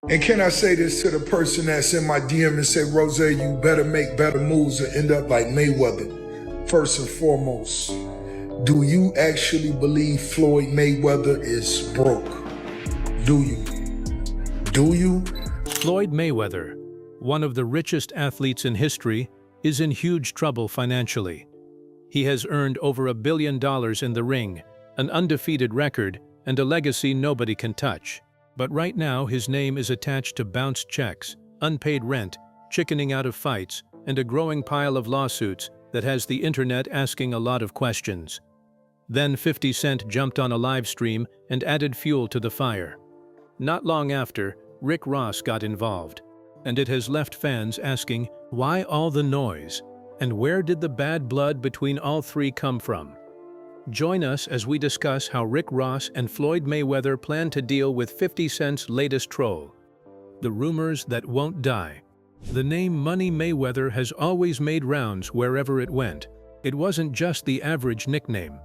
And can I say this to the person that's in my DM and say, Rose, you better make better moves or end up like Mayweather? First and foremost, do you actually believe Floyd Mayweather is broke? Do you? Do you? Floyd Mayweather, one of the richest athletes in history, is in huge trouble financially. He has earned over $1 billion in the ring, an undefeated record, and a legacy nobody can touch. But right now his name is attached to bounced checks, unpaid rent, chickening out of fights, and a growing pile of lawsuits that has the internet asking a lot of questions. Then 50 Cent jumped on a live stream and added fuel to the fire. Not long after, Rick Ross got involved, and it has left fans asking, why all the noise? And where did the bad blood between all three come from? Join us as we discuss how Rick Ross and Floyd Mayweather plan to deal with 50 Cent's latest troll. The rumors that won't die. The name Money Mayweather has always made rounds wherever it went. It wasn't just the average nickname.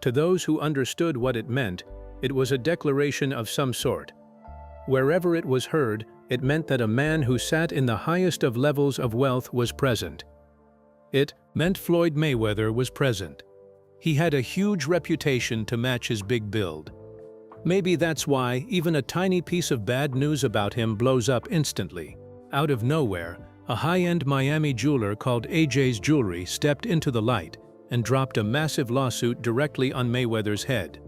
To those who understood what it meant, it was a declaration of some sort. Wherever it was heard, it meant that a man who sat in the highest of levels of wealth was present. It meant Floyd Mayweather was present. He had a huge reputation to match his big build. Maybe that's why even a tiny piece of bad news about him blows up instantly. Out of nowhere, a high-end Miami jeweler called AJ's Jewelry stepped into the light and dropped a massive lawsuit directly on Mayweather's head.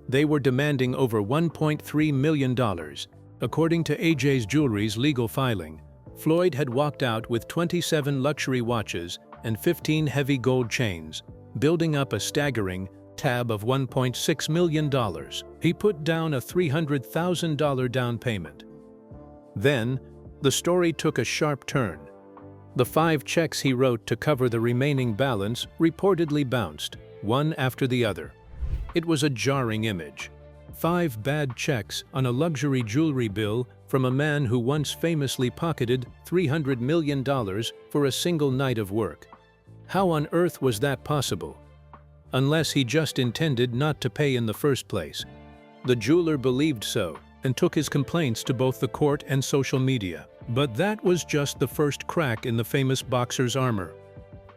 They were demanding over $1.3 million. According to AJ's Jewelry's legal filing, Floyd had walked out with 27 luxury watches and 15 heavy gold chains, building up a staggering tab of $1.6 million. He put down a $300,000 down payment. Then, the story took a sharp turn. The 5 checks he wrote to cover the remaining balance reportedly bounced, one after the other. It was a jarring image. 5 bad checks on a luxury jewelry bill from a man who once famously pocketed $300 million for a single night of work. How on earth was that possible? Unless he just intended not to pay in the first place. The jeweler believed so and took his complaints to both the court and social media. But that was just the first crack in the famous boxer's armor.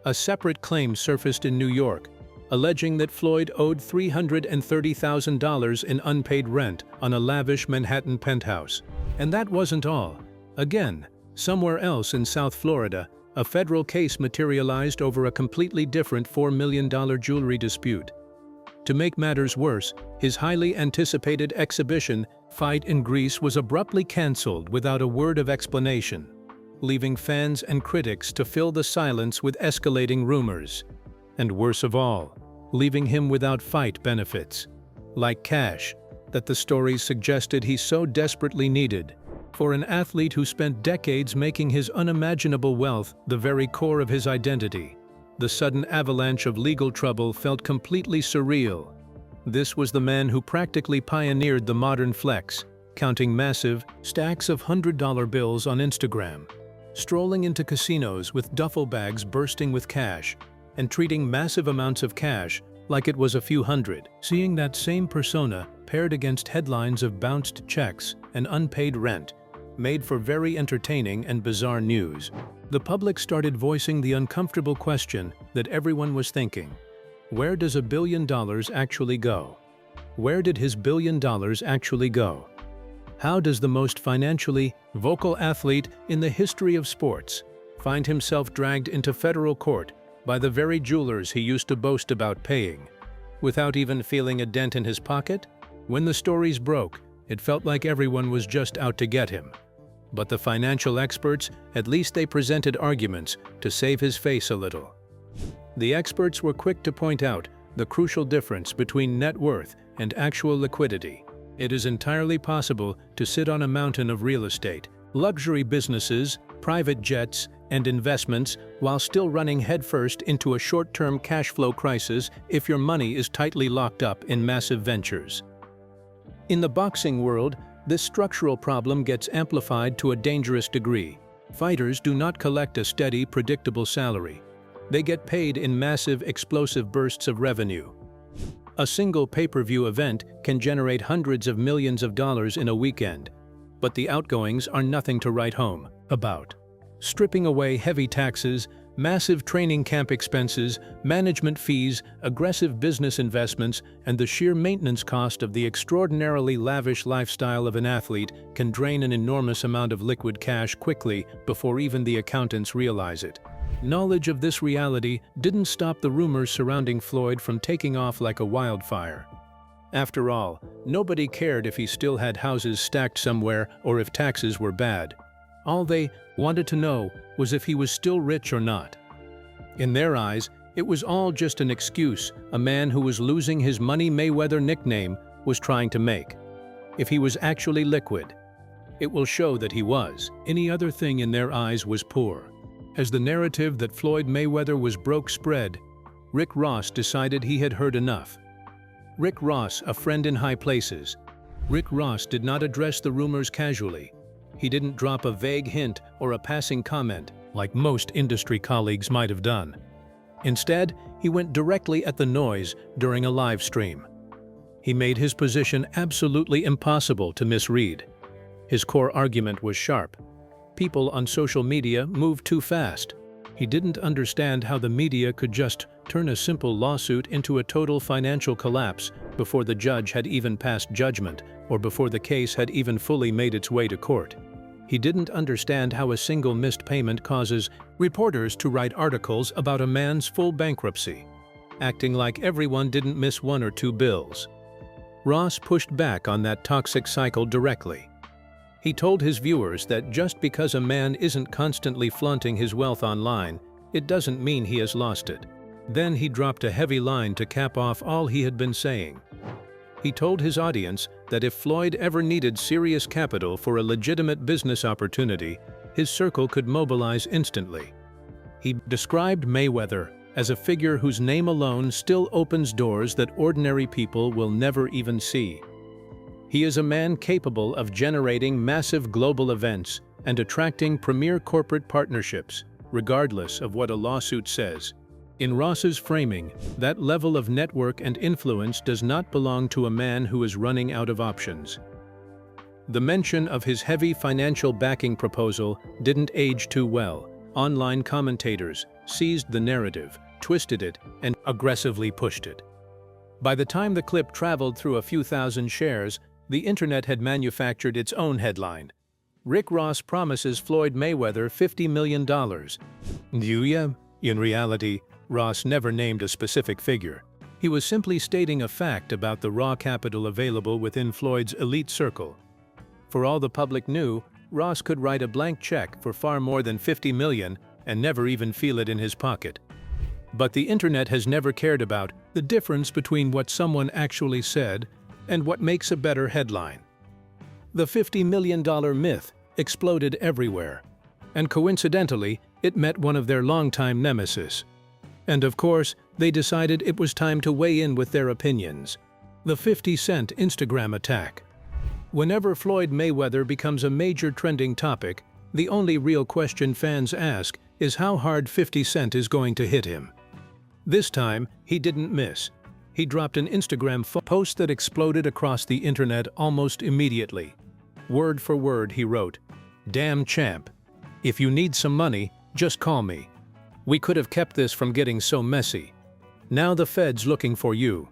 A separate claim surfaced in New York, alleging that Floyd owed $330,000 in unpaid rent on a lavish Manhattan penthouse. And that wasn't all. Again, somewhere else in South Florida, a federal case materialized over a completely different $4 million jewelry dispute. To make matters worse, his highly anticipated exhibition fight in Greece was abruptly canceled without a word of explanation, leaving fans and critics to fill the silence with escalating rumors. And worse of all, leaving him without fight benefits, like cash, that the stories suggested he so desperately needed. For an athlete who spent decades making his unimaginable wealth the very core of his identity, the sudden avalanche of legal trouble felt completely surreal. This was the man who practically pioneered the modern flex, counting massive stacks of $100 bills on Instagram, strolling into casinos with duffel bags bursting with cash, and treating massive amounts of cash like it was a few hundred. Seeing that same persona paired against headlines of bounced checks and unpaid rent made for very entertaining and bizarre news. The public started voicing the uncomfortable question that everyone was thinking. Where does $1 billion actually go? Where did his $1 billion actually go? How does the most financially vocal athlete in the history of sports find himself dragged into federal court by the very jewelers he used to boast about paying, without even feeling a dent in his pocket? When the stories broke, it felt like everyone was just out to get him. But the financial experts, at least they presented arguments to save his face a little. The experts were quick to point out the crucial difference between net worth and actual liquidity. It is entirely possible to sit on a mountain of real estate, luxury businesses, private jets, and investments while still running headfirst into a short-term cash flow crisis if your money is tightly locked up in massive ventures. In the boxing world, this structural problem gets amplified to a dangerous degree. Fighters do not collect a steady, predictable salary. They get paid in massive, explosive bursts of revenue. A single pay-per-view event can generate hundreds of millions of dollars in a weekend. but the outgoings are nothing to write home about. Stripping away heavy taxes, massive training camp expenses, management fees, aggressive business investments, and the sheer maintenance cost of the extraordinarily lavish lifestyle of an athlete can drain an enormous amount of liquid cash quickly before even the accountants realize it. Knowledge of this reality didn't stop the rumors surrounding Floyd from taking off like a wildfire. After all, nobody cared if he still had houses stacked somewhere or if taxes were bad. All they wanted to know was if he was still rich or not. In their eyes, it was all just an excuse a man who was losing his Money Mayweather nickname was trying to make. If he was actually liquid, it will show that he was. Any other thing in their eyes was poor. As the narrative that Floyd Mayweather was broke spread, Rick Ross decided he had heard enough. Rick Ross, a friend in high places. Rick Ross did not address the rumors casually. He didn't drop a vague hint or a passing comment, like most industry colleagues might have done. Instead, he went directly at the noise during a live stream. He made his position absolutely impossible to misread. His core argument was sharp. People on social media moved too fast. He didn't understand how the media could just turn a simple lawsuit into a total financial collapse before the judge had even passed judgment or before the case had even fully made its way to court. He didn't understand how a single missed payment causes reporters to write articles about a man's full bankruptcy, acting like everyone didn't miss one or two bills. Ross pushed back on that toxic cycle directly. He told his viewers that just because a man isn't constantly flaunting his wealth online, it doesn't mean he has lost it. Then he dropped a heavy line to cap off all he had been saying. He told his audience that if Floyd ever needed serious capital for a legitimate business opportunity, his circle could mobilize instantly. He described Mayweather as a figure whose name alone still opens doors that ordinary people will never even see. He is a man capable of generating massive global events and attracting premier corporate partnerships, regardless of what a lawsuit says. In Ross's framing, that level of network and influence does not belong to a man who is running out of options. The mention of his heavy financial backing proposal didn't age too well. Online commentators seized the narrative, twisted it, and aggressively pushed it. By the time the clip traveled through a few thousand shares, the internet had manufactured its own headline. Rick Ross promises Floyd Mayweather $50 million. In reality, Ross never named a specific figure. He was simply stating a fact about the raw capital available within Floyd's elite circle. For all the public knew, Ross could write a blank check for far more than $50 million and never even feel it in his pocket. But the internet has never cared about the difference between what someone actually said and what makes a better headline. The $50 million myth exploded everywhere, and coincidentally, it met one of their longtime nemesis. And of course, they decided it was time to weigh in with their opinions. The 50-cent Instagram attack. Whenever Floyd Mayweather becomes a major trending topic, the only real question fans ask is how hard 50 Cent is going to hit him. This time, he didn't miss. He dropped an Instagram post that exploded across the internet almost immediately. Word for word, he wrote, "Damn champ. If you need some money, just call me. We could have kept this from getting so messy. Now the Fed's looking for you.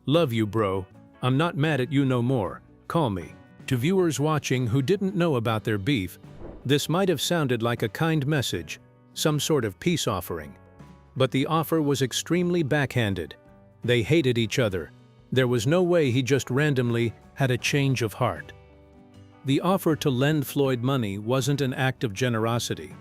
Love you, bro. I'm not mad at you no more. Call me." To viewers watching who didn't know about their beef, this might have sounded like a kind message, some sort of peace offering. But the offer was extremely backhanded. They hated each other. There was no way he just randomly had a change of heart. The offer to lend Floyd money wasn't an act of generosity.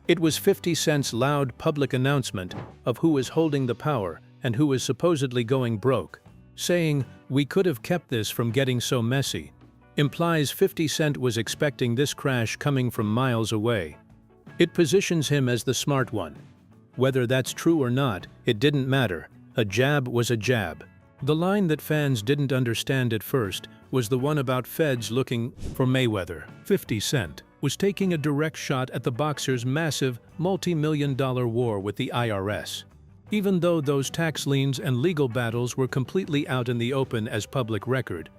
It was 50 Cent's loud public announcement of who is holding the power and who is supposedly going broke. Saying, "We could have kept this from getting so messy," implies 50 Cent was expecting this crash coming from miles away. It positions him as the smart one. Whether that's true or not, it didn't matter. A jab was a jab. The line that fans didn't understand at first was the one about feds looking for Mayweather. 50 Cent was taking a direct shot at the boxer's massive, multi-million-dollar war with the IRS. Even though those tax liens and legal battles were completely out in the open as public record,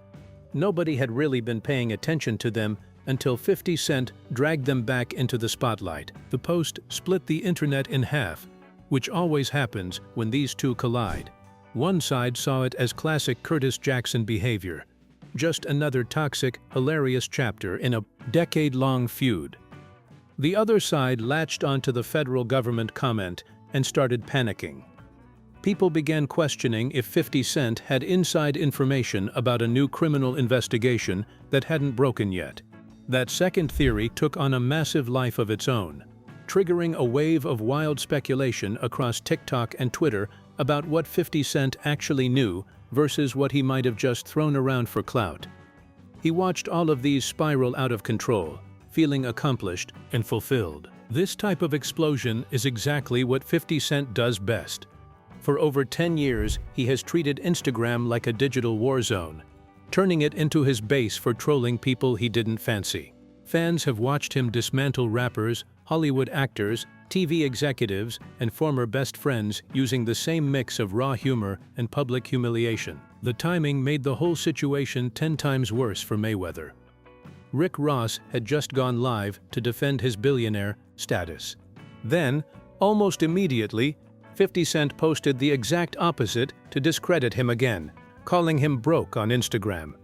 nobody had really been paying attention to them until 50 Cent dragged them back into the spotlight. The post split the internet in half, which always happens when these two collide. One side saw it as classic Curtis Jackson behavior, just another toxic, hilarious chapter in a decade-long feud. The other side latched onto the federal government comment and started panicking. People began questioning if 50 Cent had inside information about a new criminal investigation that hadn't broken yet. That second theory took on a massive life of its own, triggering a wave of wild speculation across TikTok and Twitter about what 50 Cent actually knew versus what he might have just thrown around for clout. He watched all of these spiral out of control, feeling accomplished and fulfilled. This type of explosion is exactly what 50 Cent does best. For over 10 years, he has treated Instagram like a digital war zone, turning it into his base for trolling people he didn't fancy. Fans have watched him dismantle rappers, Hollywood actors, TV executives, and former best friends using the same mix of raw humor and public humiliation. The timing made the whole situation 10 times worse for Mayweather. Rick Ross had just gone live to defend his billionaire status. Then, almost immediately, 50 Cent posted the exact opposite to discredit him again, calling him broke on Instagram.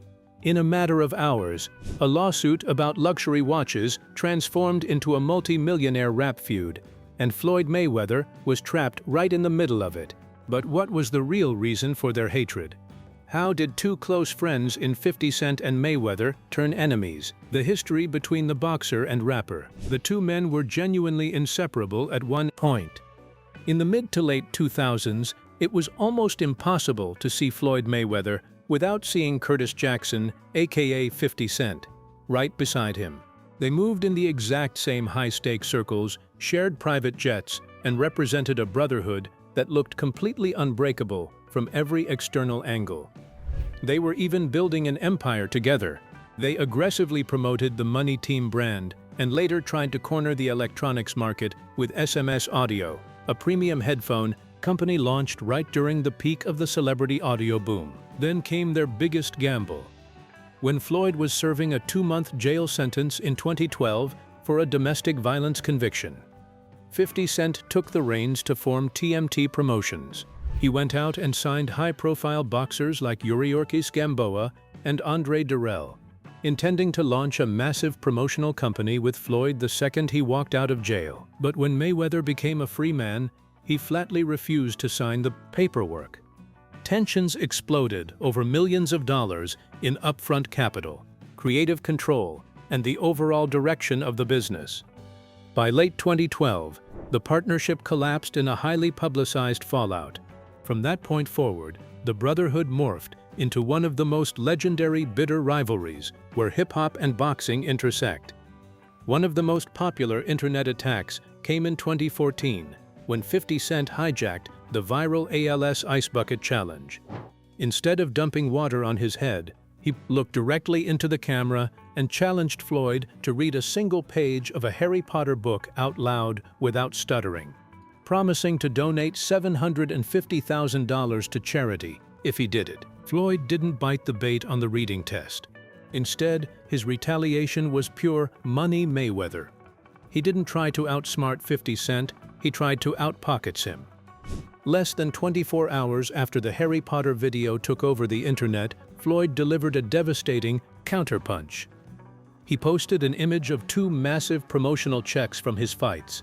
In a matter of hours, a lawsuit about luxury watches transformed into a multi-millionaire rap feud, and Floyd Mayweather was trapped right in the middle of it. But what was the real reason for their hatred? How did two close friends in 50 Cent and Mayweather turn enemies? The history between the boxer and rapper. The two men were genuinely inseparable at one point. In the mid to late 2000s, it was almost impossible to see Floyd Mayweather without seeing Curtis Jackson, aka 50 Cent, right beside him. They moved in the exact same high-stakes circles, shared private jets, and represented a brotherhood that looked completely unbreakable from every external angle. They were even building an empire together. They aggressively promoted the Money Team brand and later tried to corner the electronics market with SMS Audio, a premium headphone company launched right during the peak of the celebrity audio boom. Then came their biggest gamble. When Floyd was serving a 2-month jail sentence in 2012 for a domestic violence conviction, 50 Cent took the reins to form TMT Promotions. He went out and signed high-profile boxers like Yuriorkis Gamboa and Andre Dirrell, intending to launch a massive promotional company with Floyd the second he walked out of jail. But when Mayweather became a free man, he flatly refused to sign the paperwork. Tensions exploded over millions of dollars in upfront capital, creative control, and the overall direction of the business. By late 2012, the partnership collapsed in a highly publicized fallout. From that point forward, the brotherhood morphed into one of the most legendary bitter rivalries where hip-hop and boxing intersect. One of the most popular internet attacks came in 2014, when 50 Cent hijacked the viral ALS Ice Bucket Challenge. Instead of dumping water on his head, he looked directly into the camera and challenged Floyd to read a single page of a Harry Potter book out loud without stuttering, promising to donate $750,000 to charity if he did it. Floyd didn't bite the bait on the reading test. Instead, his retaliation was pure money Mayweather. He didn't try to outsmart 50 Cent, he tried to outpockets him. Less than 24 hours after the Harry Potter video took over the internet, Floyd delivered a devastating counterpunch. He posted an image of 2 massive promotional checks from his fights,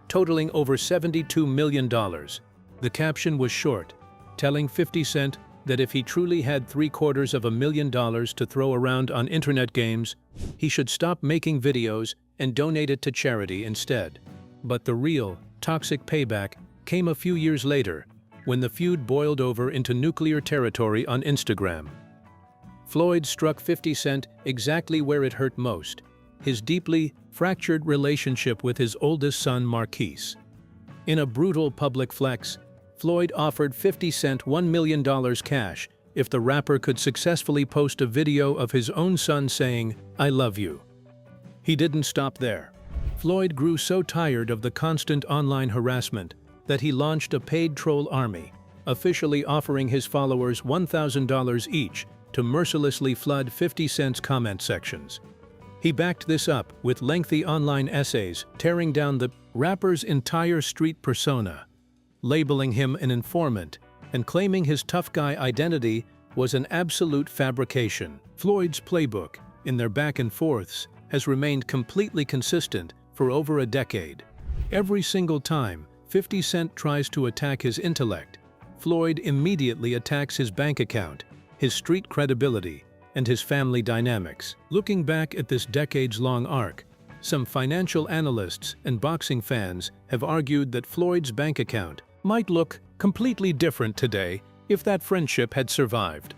totaling over $72 million. The caption was short, telling 50 Cent that if he truly had $750,000 to throw around on internet games, he should stop making videos and donate it to charity instead. But the real, toxic payback came a few years later, when the feud boiled over into nuclear territory on Instagram. Floyd struck 50 Cent exactly where it hurt most, his deeply fractured relationship with his oldest son Marquise. In a brutal public flex, Floyd offered 50 Cent $1 million cash if the rapper could successfully post a video of his own son saying, "I love you." He didn't stop there. Floyd grew so tired of the constant online harassment that he launched a paid troll army, officially offering his followers $1,000 each to mercilessly flood 50 Cent's comment sections. He backed this up with lengthy online essays tearing down the rapper's entire street persona, labeling him an informant, and claiming his tough guy identity was an absolute fabrication. Floyd's playbook, in their back and forths, has remained completely consistent for over a decade. Every single time 50 Cent tries to attack his intellect, Floyd immediately attacks his bank account, his street credibility, and his family dynamics. Looking back at this decades-long arc, some financial analysts and boxing fans have argued that Floyd's bank account might look completely different today if that friendship had survived.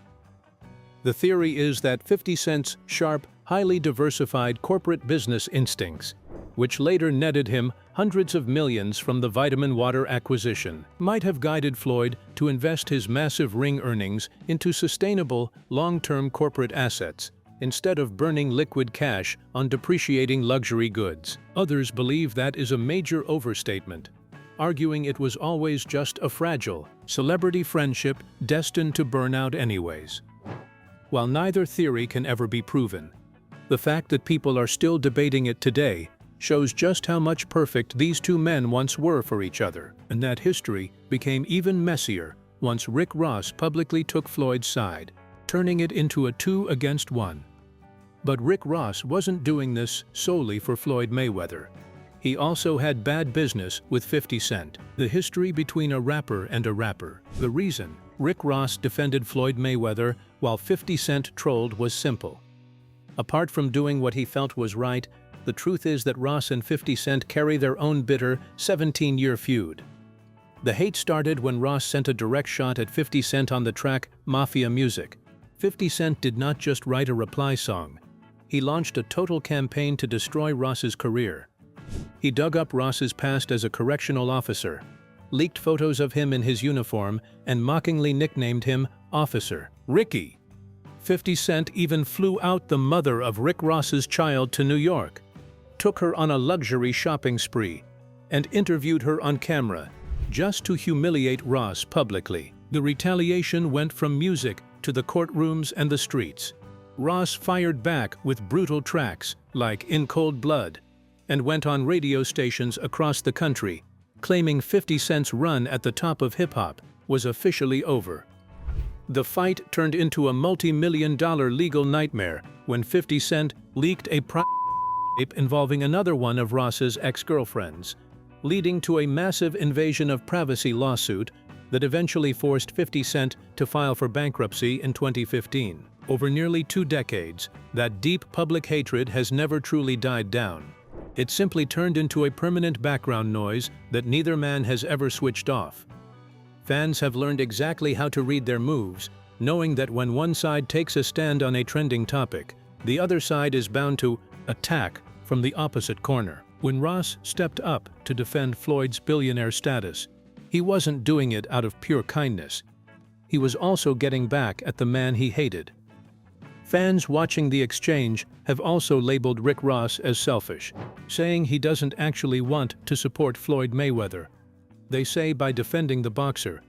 The theory is that 50 Cent's sharp, highly diversified corporate business instincts, which later netted him hundreds of millions from the vitamin water acquisition, might have guided Floyd to invest his massive ring earnings into sustainable, long-term corporate assets, instead of burning liquid cash on depreciating luxury goods. Others believe that is a major overstatement, arguing it was always just a fragile, celebrity friendship destined to burn out anyways. While neither theory can ever be proven, the fact that people are still debating it today shows just how much perfect these two men once were for each other, and that history became even messier once Rick Ross publicly took Floyd's side, turning it into a 2-against-1. But Rick Ross wasn't doing this solely for Floyd Mayweather. He also had bad business with 50 Cent. The history between a rapper and a rapper. The reason Rick Ross defended Floyd Mayweather while 50 Cent trolled was simple. Apart from doing what he felt was right, the truth is that Ross and 50 Cent carry their own bitter 17-year feud. The hate started when Ross sent a direct shot at 50 Cent on the track Mafia Music. 50 Cent did not just write a reply song. He launched a total campaign to destroy Ross's career. He dug up Ross's past as a correctional officer, leaked photos of him in his uniform, and mockingly nicknamed him Officer Ricky. 50 Cent even flew out the mother of Rick Ross's child to New York, took her on a luxury shopping spree, and interviewed her on camera, just to humiliate Ross publicly. The retaliation went from music to the courtrooms and the streets. Ross fired back with brutal tracks like In Cold Blood, and went on radio stations across the country, claiming 50 Cent's run at the top of hip-hop was officially over. The fight turned into a multi-million-dollar legal nightmare when 50 Cent leaked a private tape involving another one of Ross's ex-girlfriends, leading to a massive invasion of privacy lawsuit that eventually forced 50 Cent to file for bankruptcy in 2015. Over nearly 2 decades, that deep public hatred has never truly died down. It simply turned into a permanent background noise that neither man has ever switched off. Fans have learned exactly how to read their moves, knowing that when one side takes a stand on a trending topic, the other side is bound to attack from the opposite corner. When Ross stepped up to defend Floyd's billionaire status, he wasn't doing it out of pure kindness. He was also getting back at the man he hated. Fans watching the exchange have also labeled Rick Ross as selfish, saying he doesn't actually want to support Floyd Mayweather. They say by defending the boxer,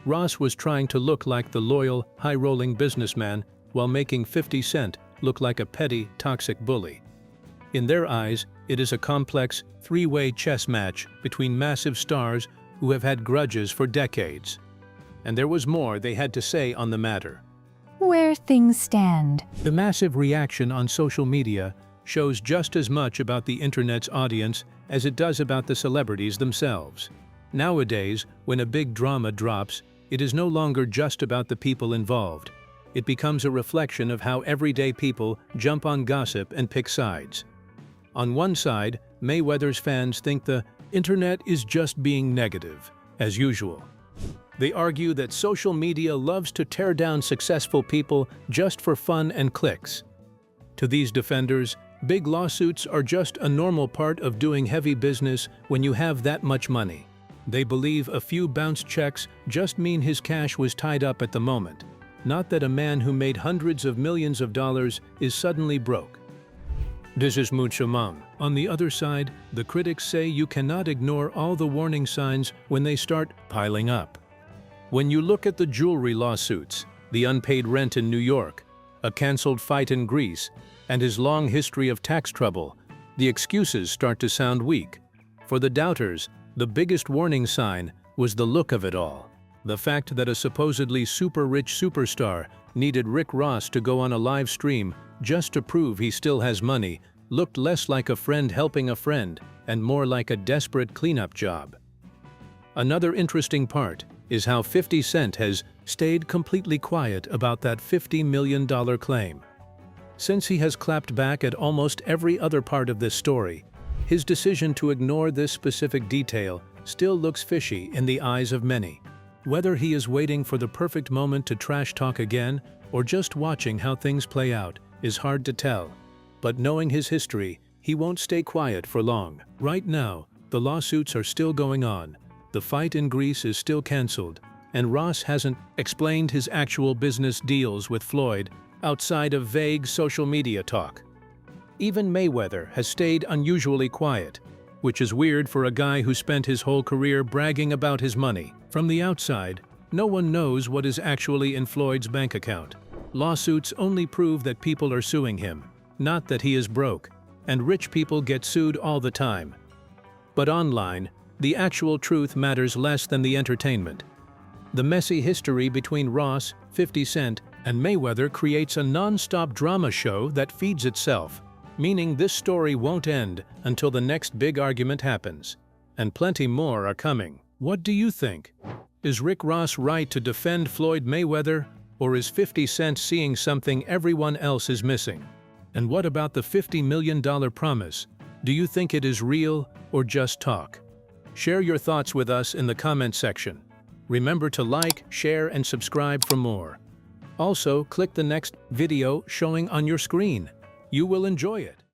Ross was trying to look like the loyal, high-rolling businessman while making 50 Cent look like a petty, toxic bully. In their eyes, it is a complex, three-way chess match between massive stars who have had grudges for decades. And there was more they had to say on the matter. Where things stand. The massive reaction on social media shows just as much about the internet's audience as it does about the celebrities themselves. Nowadays, when a big drama drops, it is no longer just about the people involved. It becomes a reflection of how everyday people jump on gossip and pick sides. On one side, Mayweather's fans think the internet is just being negative, as usual. They argue that social media loves to tear down successful people just for fun and clicks. To these defenders, big lawsuits are just a normal part of doing heavy business when you have that much money. They believe a few bounce checks just mean his cash was tied up at the moment, not that a man who made hundreds of millions of dollars is suddenly broke. This is mucho mam. On the other side, the critics say you cannot ignore all the warning signs when they start piling up. When you look at the jewelry lawsuits, the unpaid rent in New York, a canceled fight in Greece, and his long history of tax trouble, the excuses start to sound weak. For the doubters, the biggest warning sign was the look of it all. The fact that a supposedly super-rich superstar needed Rick Ross to go on a live stream just to prove he still has money looked less like a friend helping a friend and more like a desperate cleanup job. Another interesting part is how 50 Cent has stayed completely quiet about that $50 million claim. Since he has clapped back at almost every other part of this story, his decision to ignore this specific detail still looks fishy in the eyes of many. Whether he is waiting for the perfect moment to trash talk again or just watching how things play out is hard to tell. But knowing his history, he won't stay quiet for long. Right now, the lawsuits are still going on, the fight in Greece is still cancelled, and Ross hasn't explained his actual business deals with Floyd outside of vague social media talk. Even Mayweather has stayed unusually quiet, which is weird for a guy who spent his whole career bragging about his money. From the outside, no one knows what is actually in Floyd's bank account. Lawsuits only prove that people are suing him, not that he is broke, and rich people get sued all the time. But online, the actual truth matters less than the entertainment. The messy history between Ross, 50 Cent, and Mayweather creates a non-stop drama show that feeds itself, meaning this story won't end until the next big argument happens. And plenty more are coming. What do you think? Is Rick Ross right to defend Floyd Mayweather, or is 50 Cent seeing something everyone else is missing? And what about the $50 million promise? Do you think it is real or just talk? Share your thoughts with us in the comment section. Remember to like, share, and subscribe for more. Also, click the next video showing on your screen. You will enjoy it.